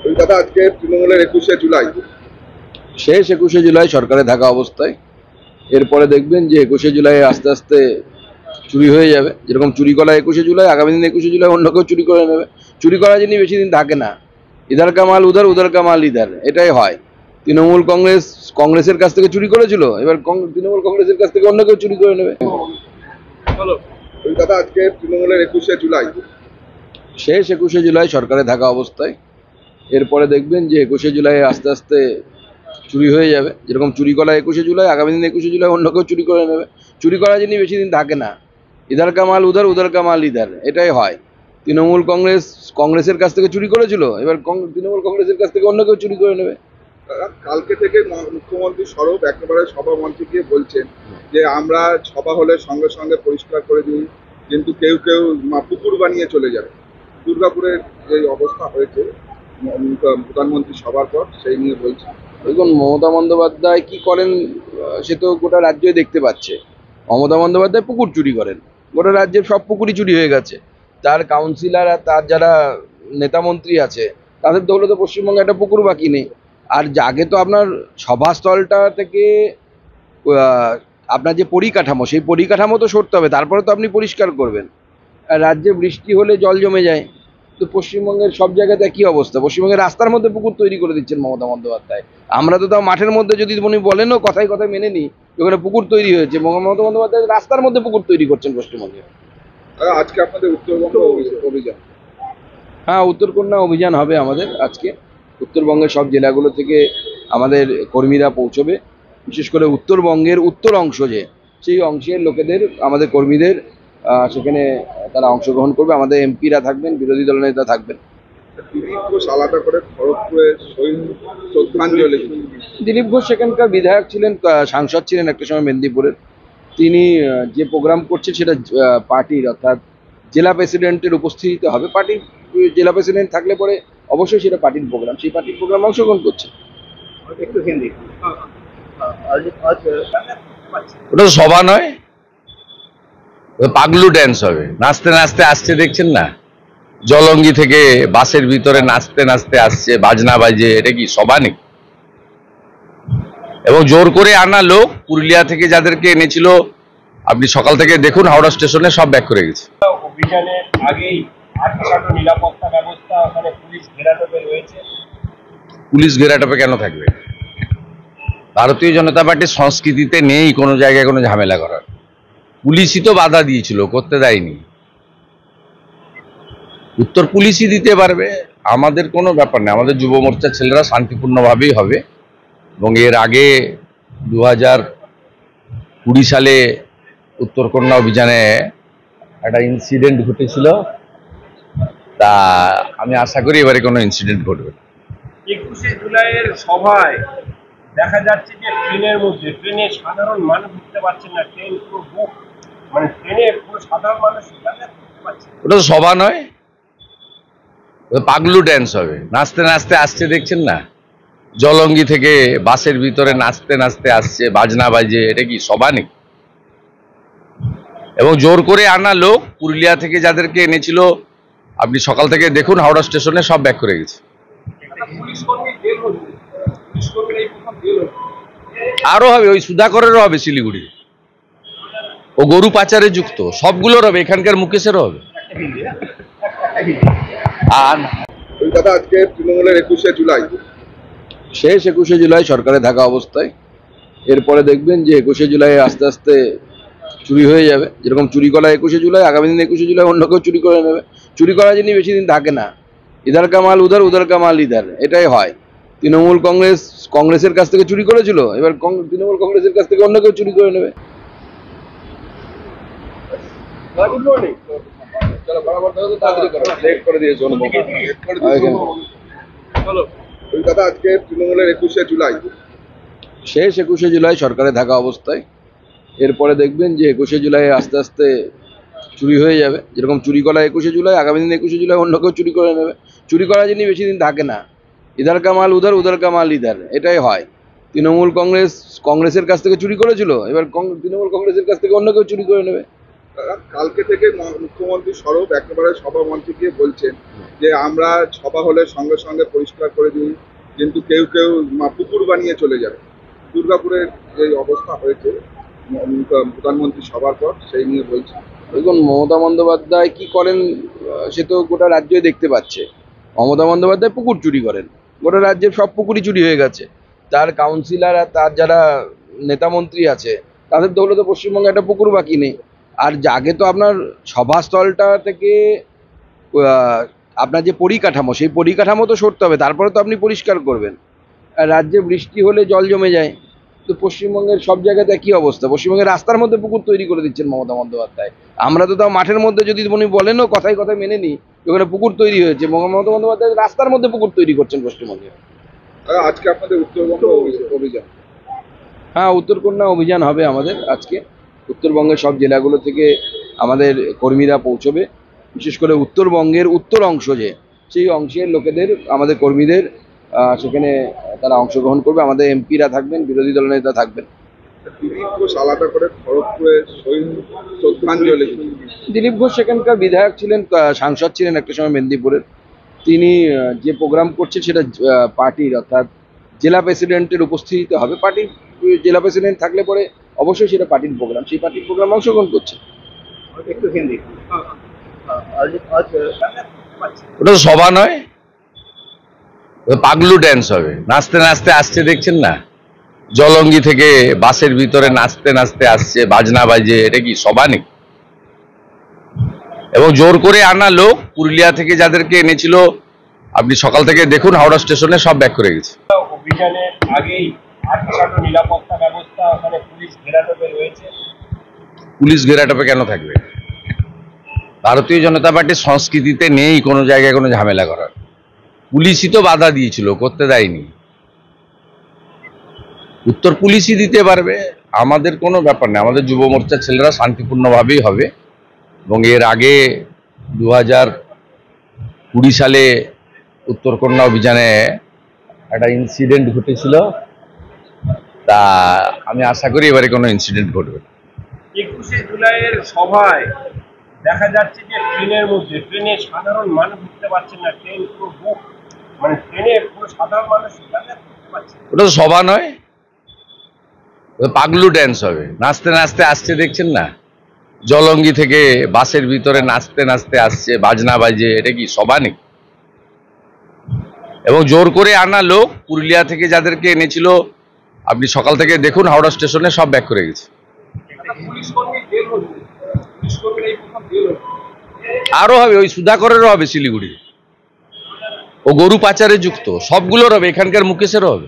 কলকাতা আজকে তৃণমূলের 21শে জুলাই শেষ 21শে জুলাই সরকারে থাকা অবস্থায় এরপরে দেখবেন যে 21শে জুলাই আস্তে আস্তে চুরি হয়ে যাবে। যেরকম চুরি করা 21শে জুলাই, আগামী দিন 21শে জুলাই অন্য কেউ চুরি করে নেবে। চুরি করা জিনিস বেশি দিন থাকে না। ইধার কামাল উধার, উধার কামাল ইধার, এটাই হয়। তৃণমূল কংগ্রেসের কাছ থেকে চুরি করেছিল, এবার তৃণমূল কংগ্রেসের কাছ থেকে অন্য কেউ চুরি করে নেবে। কলকাতা আজকে তৃণমূলের 21শে জুলাই শেষ 21শে জুলাই সরকারে থাকা অবস্থায় এরপরে দেখবেন যে 21শে জুলাই আস্তে আস্তে চুরি হয়ে যাবে। যেরকম চুরি করা 21শে জুলাই, আগামী দিন 21শে জুলাই অন্য কেউ চুরি করে নেবে। চুরি করা জিনিস বেশি দিন থাকে না। ইধার কামাল উধার, উধার কামাল ইধার, এটাই হয়। তৃণমূল কংগ্রেসের কাছ থেকে চুরি করেছিল, এবার তৃণমূল কংগ্রেসের কাছ থেকে অন্য কেউ চুরি করে নেবে। কালকে থেকে মুখ্যমন্ত্রী সরব একেবারে সভা মঞ্চে গিয়ে বলছেন যে আমরা সভা হলে সঙ্গে সঙ্গে পরিষ্কার করে দিই, কিন্তু কেউ কেউ পুকুর বানিয়ে চলে যায়। দুর্গাপুরের যে অবস্থা হয়েছে প্রধানমন্ত্রী সভার পর সেই নিয়ে বলছেন। দেখুন, মমতা বন্দ্যোপাধ্যায় কি করেন সে তো গোটা রাজ্যই দেখতে পাচ্ছে। মমতা বন্দ্যোপাধ্যায় পুকুর চুরি করেন, গোটা রাজ্যের সব পুকুরই চুরি হয়ে গেছে। তার কাউন্সিলর আর তার যারা নেতামন্ত্রী আছে তাদের তো হলো তো পশ্চিমবঙ্গে একটা পুকুর বাকি নেই। আর আগে তো আপনার সভাস্থলটা থেকে আপনার যে পরিকাঠামো, সেই পরিকাঠামো তো সরতে হবে, তারপরে তো আপনি পরিষ্কার করবেন। আর রাজ্যে বৃষ্টি হলে জল জমে যায়। তো পশ্চিমবঙ্গের সব জায়গাতে একই অবস্থা। পশ্চিমবঙ্গের রাস্তার মধ্যে পুকুর তৈরি করে দিচ্ছেন মমতা বন্দ্যোপাধ্যায়। আমরা তো তাও মাঠের মধ্যে যদি উনি বলেনও কথায় কথায় মেনে নিই, ওখানে পুকুর তৈরি হয়েছে। মমতা বন্দ্যোপাধ্যায় রাস্তার মধ্যে পুকুর তৈরি করছেন পশ্চিমবঙ্গে। আজকে আপনাদের উত্তরবঙ্গ অভিযান। হ্যাঁ, উত্তরকন্যা অভিযান হবে আমাদের আজকে। উত্তরবঙ্গের সব জেলাগুলো থেকে আমাদের কর্মীরা পৌঁছবে। বিশেষ করে উত্তরবঙ্গের উত্তর অংশ যে, সেই অংশের লোকেদের, আমাদের কর্মীদের সেখানে তারা অংশগ্রহণ করবে। আমাদের এমপিরা থাকবেন, বিরোধী দলনেতা থাকবেন। দিলীপ ঘোষ আলাদা করে খড়গপুরে শহীদ শ্রদ্ধাঞ্জলি। দিলীপ ঘোষ সেখানকার বিধায়ক ছিলেন, সাংসদ ছিলেন একটা সময় মেদিনীপুরের। তিনি যে প্রোগ্রাম করছেন সেটা পার্টির, অর্থাৎ জেলা প্রেসিডেন্টের উপস্থিতিতে হবে। পার্টির জেলা প্রেসিডেন্ট থাকলে পরে অবশ্যই সেটা পার্টির প্রোগ্রাম, সেই পার্টির প্রোগ্রাম অংশগ্রহণ করছে। ওটা তো সভা নয়, পাগলু ড্যান্স হবে। নাচতে নাচতে আসছে, দেখছেন না? জলঙ্গি থেকে বাসের ভিতরে নাচতে নাচতে আসছে, বাজনা বাজে। এটা কি সভা নাকি? এবং জোর করে আনা লোক পুরুলিয়া থেকে যাদেরকে এনেছিল, আপনি সকাল থেকে দেখুন হাওড়া স্টেশনে সব ব্যাক করে গেছে। অভিযানের আগেই নিরাপত্তা ব্যবস্থা ওখানে পুলিশ ঘেরাটোপে রয়েছে। পুলিশ ঘেরাটোপে কেন থাকবে? ভারতীয় জনতা পার্টির সংস্কৃতিতে নেই কোনো জায়গায় কোনো ঝামেলা করার। পুলিশই তো বাধা দিয়েছিল, করতে দেয়নি। উত্তর পুলিশই দিতে পারবে, আমাদের কোনো ব্যাপার নেই। আমাদের যুব মোর্চার ছেলেরা শান্তিপূর্ণভাবেই হবে। এবং এর আগে 2020 সালে উত্তরকন্যা অভিযানে একটা ইনসিডেন্ট ঘটেছিল, তা আমি আশা করি এবারে কোনো ইনসিডেন্ট ঘটবে না। 21শে জুলাইয়ের সভায় দেখা যাচ্ছে যে ট্রেনে সাধারণ মানুষ উঠতে পারছেন না। ট্রেন পুরো বুক, মানে ট্রেনে পুরো সাধারণ মানুষ উঠতে পারছে। ওটা তো সভা নয়, পাগলু ড্যান্স হবে। নাচতে নাচতে আসছে, দেখছেন না? জলঙ্গি থেকে বাসের ভিতরে নাচতে নাচতে আসছে, বাজনা বাজে। এটা কি সভা নাকি? এবং জোর করে আনা লোক পুরুলিয়া থেকে যাদেরকে এনেছিল, আপনি সকাল থেকে দেখুন হাওড়া স্টেশনে সব ব্যাক করে গেছে। আরো হবে, ওই সুধাকরেরও হবে শিলিগুড়ি, ও গরু পাচারে যুক্ত, সবগুলোর হবে, এখানকার মুকেশেরও হবে। আর কলকাতা আজকে তৃণমূলের 21শে জুলাই শেষ 21শে জুলাই সরকারে থাকা অবস্থায় এরপরে দেখবেন যে 21শে জুলাই আস্তে আস্তে চুরি হয়ে যাবে। যেরকম চুরি করা 21শে জুলাই, আগামী দিন 21শে জুলাই অন্য কেউ চুরি করে নেবে। চুরি করা জিনিস বেশি দিন থাকে না। ইধার কামাল উধার, উধার কামাল ইধার, এটাই হয়। তৃণমূল কংগ্রেসের কাছ থেকে চুরি করেছিল, এবার তৃণমূল কংগ্রেসের কাছ থেকে অন্য কেউ চুরি করে নেবে। Good morning. কলকাতা আজকে তৃণমূলের 21শে জুলাই শেষ 21শে জুলাই সরকারে থাকা অবস্থায় এরপরে দেখবেন যে 21শে জুলাই আস্তে আস্তে চুরি হয়ে যাবে। যেরকম চুরি করা 21শে জুলাই, আগামী দিন 21শে জুলাই অন্য কেউ চুরি করে নেবে। চুরি করা জিনিস বেশি দিন থাকে না। ইধার কামাল উধার, উধার কামাল ইধার, এটাই হয়। তৃণমূল কংগ্রেসের কাছ থেকে চুরি করেছিল, এবার তৃণমূল কংগ্রেসের কাছ থেকে অন্য কেউ চুরি করে নেবে। কালকে থেকে মুখ্যমন্ত্রী সরব একেবারে সভা মঞ্চে গিয়ে বলছেন যে আমরা সভা হলে সঙ্গে সঙ্গে পরিষ্কার করে দিই, কিন্তু কেউ কেউ পুকুর বানিয়ে চলে যায়। দুর্গাপুরের যে অবস্থা হয়েছে প্রধানমন্ত্রী সভার পর, সেই নিয়ে বলছি। দেখুন, মমতা বন্দ্যোপাধ্যায় কি করেন সে তো গোটা রাজ্যই দেখতে পাচ্ছে। মমতা বন্দ্যোপাধ্যায় পুকুর চুরি করেন, গোটা রাজ্যের সব পুকুরই চুরি হয়ে গেছে। তার কাউন্সিলর আর তার যারা নেতামন্ত্রী আছে তাদের দৌলতে পশ্চিমবঙ্গে একটা পুকুর বাকি নেই। আর আগে তো আপনার সভাস্থলটা থেকে আপনার যে পরিকাঠামো, সেই পরিকাঠামো তো সরতে হবে, তারপরে তো আপনি পরিষ্কার করবেন। আর রাজ্যে বৃষ্টি হলে জল জমে যায়। তো পশ্চিমবঙ্গের সব জায়গাতে কি অবস্থা? পশ্চিমবঙ্গের রাস্তার মধ্যে পুকুর তৈরি করে দিচ্ছেন মমতা বন্দ্যোপাধ্যায়। আমরা তো তাও মাঠের মধ্যে যদি উনি বলেনও কথায় কথায় মেনে নিই, ওখানে পুকুর তৈরি হয়েছে। মমতা বন্দ্যোপাধ্যায় রাস্তার মধ্যে পুকুর তৈরি করছেন পশ্চিমবঙ্গে। আজকে আপনাদের উত্তরবঙ্গ অভিযান। হ্যাঁ, উত্তরকন্যা অভিযান হবে আমাদের আজকে। উত্তরবঙ্গের সব জেলাগুলো থেকে আমাদের কর্মীরা পৌঁছবে। বিশেষ করে উত্তরবঙ্গের উত্তর অংশ সেই অংশের লোকেদের, আমাদের কর্মীদের সেখানে তারা অংশগ্রহণ করবে। আমাদের এমপিরা থাকবেন, বিরোধী দলনেতা থাকবেন। দিলীপ ঘোষ আলাদা করে খড়গপুরে শ্রদ্ধাঞ্জলি। দিলীপ ঘোষ সেখানকার বিধায়ক ছিলেন, সাংসদ ছিলেন একটা সময় মেদিনীপুরের। তিনি যে প্রোগ্রাম করছেন সেটা পার্টির, অর্থাৎ জেলা প্রেসিডেন্টের উপস্থিতিতে হবে। পার্টির জেলা প্রেসিডেন্ট থাকলে পরে অবশ্যই সেটা পার্টির প্রোগ্রাম, সেই পার্টির প্রোগ্রাম অংশগ্রহণ করছে। ওটা তো সভা নয়, পাগলু ড্যান্স হবে। নাচতে নাচতে আসছে, দেখছেন না? জলঙ্গি থেকে বাসের ভিতরে নাচতে নাচতে আসছে, বাজনা বাজে। এটা কি সভা নাকি? এবং জোর করে আনা লোক পুরুলিয়া থেকে যাদেরকে এনেছিল, আপনি সকাল থেকে দেখুন হাওড়া স্টেশনে সব ব্যাক করে গেছে। অভিযানের আগেই আটকানো নিরাপত্তা ব্যবস্থা, ওখানে পুলিশ ঘেরাটোপে রয়েছে। পুলিশ ঘেরাটোপে কেন থাকবে? ভারতীয় জনতা পার্টির সংস্কৃতিতে নেই কোনো জায়গায় কোনো ঝামেলা করার। পুলিশই তো বাধা দিয়েছিল, করতে দেয়নি। উত্তর পুলিশই দিতে পারবে, আমাদের কোনো ব্যাপার নেই। আমাদের যুব মোর্চার ছেলেরা শান্তিপূর্ণভাবেই হবে। এবং এর আগে 2020 সালে উত্তরকন্যা অভিযানে একটা ইনসিডেন্ট ঘটেছিল, তা আমি আশা করি এবারে কোনো ইনসিডেন্ট ঘটবে। 21শে জুলাইয়ের সভায় দেখা যাচ্ছে যে ট্রেনে সাধারণ মানুষ উঠতে পারছেন না। ট্রেন পুরো বুক, মানে ট্রেনে পুরো সাধারণ মানুষ যাতায়াত করতে পারছে না। ওটা তো সভা নয়, ওটা পাগলু ড্যান্স হবে। নাচতে নাচতে আসছে, দেখছেন না? জলঙ্গি থেকে বাসের ভিতরে নাচতে নাচতে আসছে, বাজনা বাজে। এটা কি সভা নাকি? এবং জোর করে আনা লোক পুরুলিয়া থেকে যাদেরকে এনেছিল, আপনি সকাল থেকে দেখুন হাওড়া স্টেশনে সব ব্যাক করে গেছে। আরো হবে, ওই সুধাকরেরও হবে শিলিগুড়ি, ও গরু পাচারে যুক্ত, সবগুলোর হবে, এখানকার মুকেশেরও হবে।